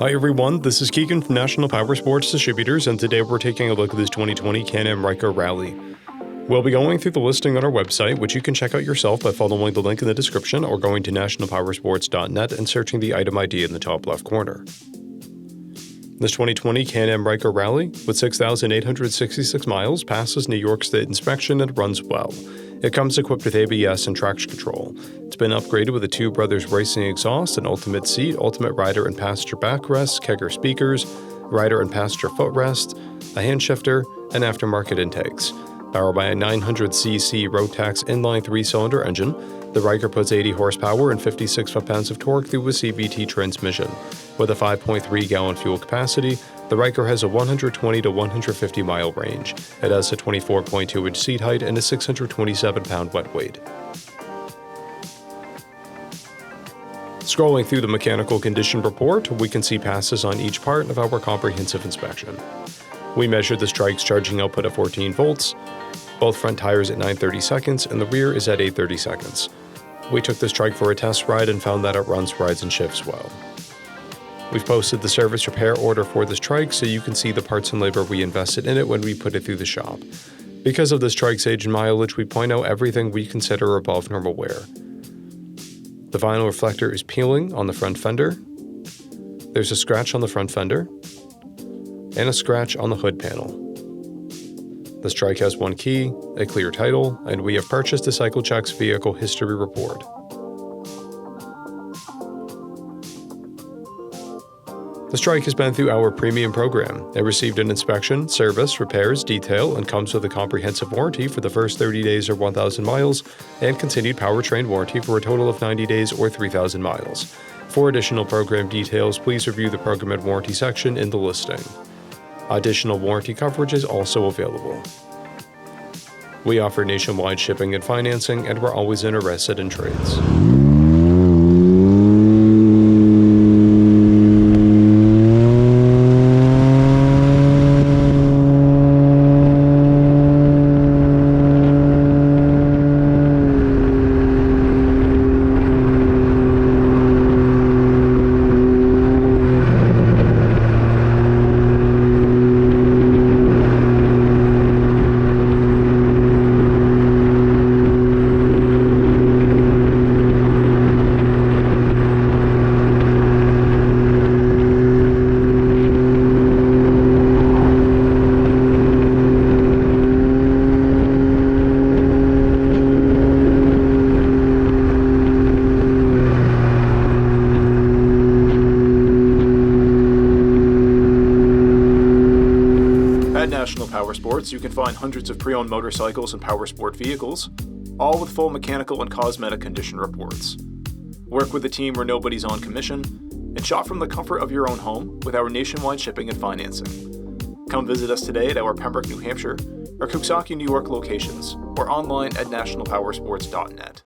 Hi everyone, this is Keegan from National Powersports Distributors, and today we're taking a look at this 2020 Can-Am RYKER Rally. We'll be going through the listing on our website, which you can check out yourself by following the link in the description or going to nationalpowersports.net and searching the item ID in the top left corner. This 2020 Can-Am RYKER Rally, with 6,866 miles, passes New York State inspection and runs well. It comes equipped with ABS and traction control. It's been upgraded with a Two Brothers racing exhaust, an ultimate seat, ultimate rider and passenger backrest, KEGR speakers, rider and passenger footrest, a hand shifter, and aftermarket intakes. Powered by a 900cc Rotax inline 3-cylinder engine, the RYKER puts 80 horsepower and 56 foot-pounds of torque through a CVT transmission. With a 5.3-gallon fuel capacity, the RYKER has a 120 to 150 mile range. It has a 24.2-inch seat height and a 627-pound wet weight. Scrolling through the mechanical condition report, we can see passes on each part of our comprehensive inspection. We measured this TRIKE's charging output at 14 volts, both front tires at 9/30 seconds, and the rear is at 8/30 seconds. We took this TRIKE for a test ride and found that it runs, rides, and shifts well. We've posted the service repair order for this TRIKE so you can see the parts and labor we invested in it when we put it through the shop. Because of this TRIKE's age and mileage, we point out everything we consider above normal wear. The vinyl reflector is peeling on the front fender. There's a scratch on the front fender and a scratch on the hood panel. This TRIKE has one key, a clear title, and we have purchased a CycleCheck's vehicle history report. This TRIKE has been through our premium program. It received an inspection, service, repairs, detail, and comes with a comprehensive warranty for the first 30 days or 1,000 miles, and continued powertrain warranty for a total of 90 days or 3,000 miles. For additional program details, please review the program and warranty section in the listing. Additional warranty coverage is also available. We offer nationwide shipping and financing, and we're always interested in trades. At National Powersports, you can find hundreds of pre-owned motorcycles and powersport vehicles, all with full mechanical and cosmetic condition reports. Work with a team where nobody's on commission, and shop from the comfort of your own home with our nationwide shipping and financing. Come visit us today at our Pembroke, New Hampshire, or Coxsackie, New York locations, or online at nationalpowersports.net.